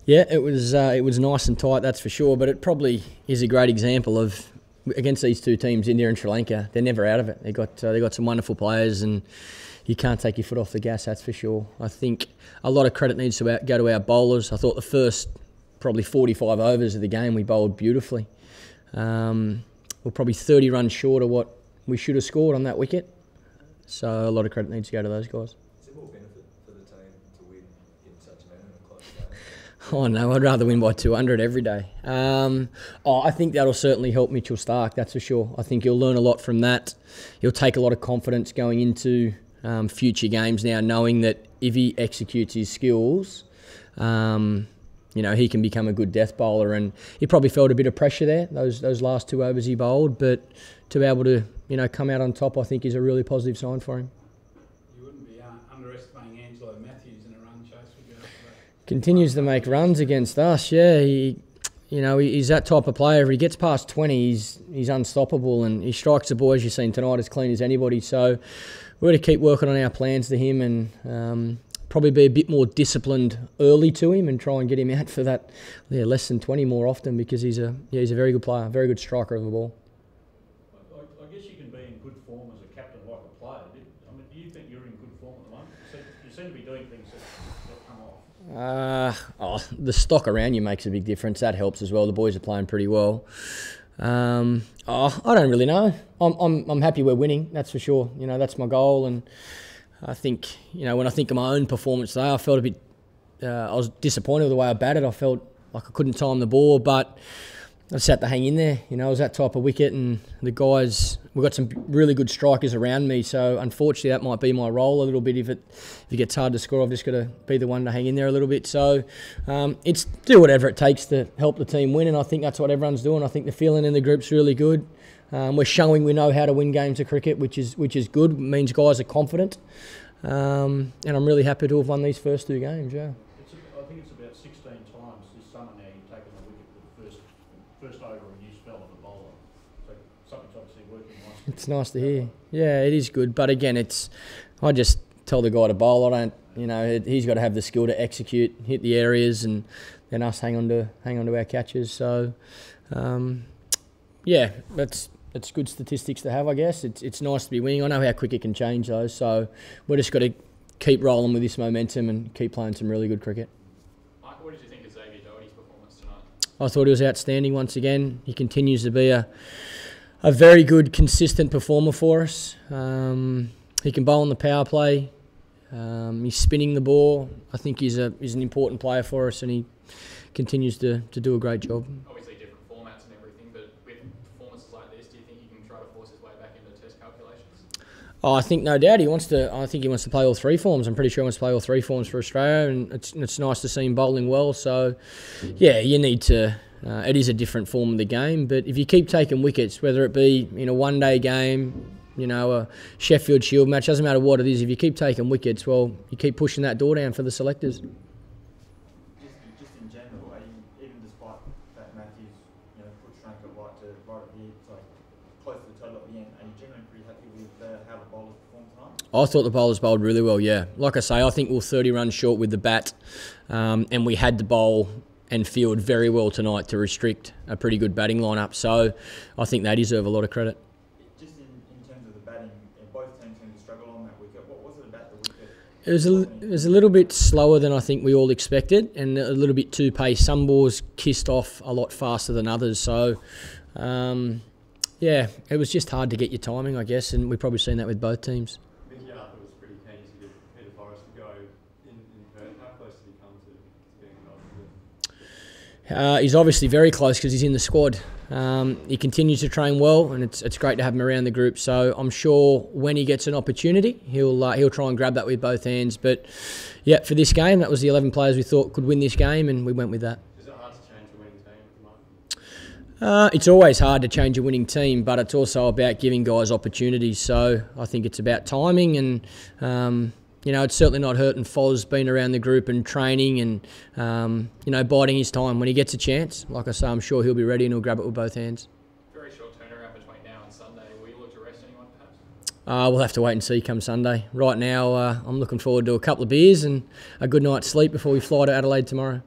Yeah, it was nice and tight, that's for sure. But it probably is a great example of against these two teams, India and Sri Lanka. They're never out of it. They got some wonderful players, and you can't take your foot off the gas. That's for sure. I think a lot of credit needs to go to our bowlers. I thought the first probably 45 overs of the game we bowled beautifully. We're probably 30 runs short of what we should have scored on that wicket. So a lot of credit needs to go to those guys. Is there more benefit for the team to win in such a manner in a close game? Oh no, I'd rather win by 200 every day. I think that'll certainly help Mitchell Starc, that's for sure. I think he'll learn a lot from that. He'll take a lot of confidence going into future games now, knowing that if he executes his skills, he can become a good death bowler. And he probably felt a bit of pressure there, those last 2 overs he bowled, but to be able to come out on top, I think is a really positive sign for him. You wouldn't be underestimating Angelo Matthews in a run chase, would you? Continues to make runs against us, yeah. He's that type of player. If he gets past 20, he's unstoppable, and he strikes the ball, as you've seen tonight, as clean as anybody. So we're going to keep working on our plans to him, and probably be a bit more disciplined early to him, and try and get him out for that less than 20 more often, because he's a very good player, very good striker of the ball. I guess you can be in good form as a captain like a player. Do you think you're in good form at the moment? You seem to be doing things that come off. The stock around you makes a big difference. That helps as well. The boys are playing pretty well. I don't really know. I'm happy we're winning. That's for sure. That's my goal, and I think when I think of my own performance today, I felt a bit. I was disappointed with the way I batted. I felt like I couldn't time the ball, but I just had to hang in there. It was that type of wicket, and the guys, we've got some really good strikers around me, so unfortunately that might be my role a little bit. If it gets hard to score, I've just got to be the one to hang in there a little bit. So it's do whatever it takes to help the team win, and I think that's what everyone's doing. I think the feeling in the group's really good. We're showing we know how to win games of cricket, which is good. It means guys are confident, and I'm really happy to have won these first 2 games, yeah. I think it's about 16 times this summer now you've taken the wicket the first over a new spell of a bowler. So something's obviously working nicely. It's nice to hear. Yeah, it is good. But again, I just tell the guy to bowl. I don't, he's got to have the skill to execute, hit the areas, and then us hang on to our catches. So, yeah, that's good statistics to have, I guess. It's nice to be winning. I know how quick it can change though. So we're just got to keep rolling with this momentum and keep playing some really good cricket. Mike, what did you think of Xavier Doherty's performance tonight? I thought he was outstanding once again. He continues to be a very good, consistent performer for us. He can bowl on the power play. He's spinning the ball. I think he's an important player for us, and he continues to do a great job. Obviously different formats and everything, but with performances like this, do you think he can try to force his way back into test calculations? Oh, I think no doubt I think he wants to play all 3 forms. I'm pretty sure he wants to play all 3 forms for Australia, and it's nice to see him bowling well. So, yeah, you need to. It is a different form of the game, but if you keep taking wickets, whether it be in a one-day game, a Sheffield Shield match, doesn't matter what it is. If you keep taking wickets, well, you keep pushing that door down for the selectors. Just in general, even despite that Matthews, put Sri Lanka right at the close to the total at the end, are you generally pretty happy with how the bowlers performed tonight? I thought the bowlers bowled really well, yeah. Like I say, I think we were 30 runs short with the bat, and we had to bowl and field very well tonight to restrict a pretty good batting lineup. So I think they deserve a lot of credit. Just in terms of the batting, both teams seem to struggle on that wicket. What was it about the wicket? It was a little bit slower than I think we all expected, and a little bit too pace. Some balls kissed off a lot faster than others. So, yeah, it was just hard to get your timing, I guess, and we've probably seen that with both teams. I think Arthur was pretty keen to get Peter Forrest to go in Perth. How close did he come to being involved? He's obviously very close because he's in the squad. He continues to train well, and it's great to have him around the group. So I'm sure when he gets an opportunity, he'll try and grab that with both hands. But yeah, for this game, that was the 11 players we thought could win this game, and we went with that. Is it hard to change a winning team at the moment? It's always hard to change a winning team, but it's also about giving guys opportunities. So I think it's about timing, and it's certainly not hurting Foz being around the group and training and, biding his time. When he gets a chance, like I say, I'm sure he'll be ready and he'll grab it with both hands. Very short turnaround between now and Sunday. Will you look to rest anyone, perhaps? We'll have to wait and see come Sunday. Right now, I'm looking forward to a couple of beers and a good night's sleep before we fly to Adelaide tomorrow.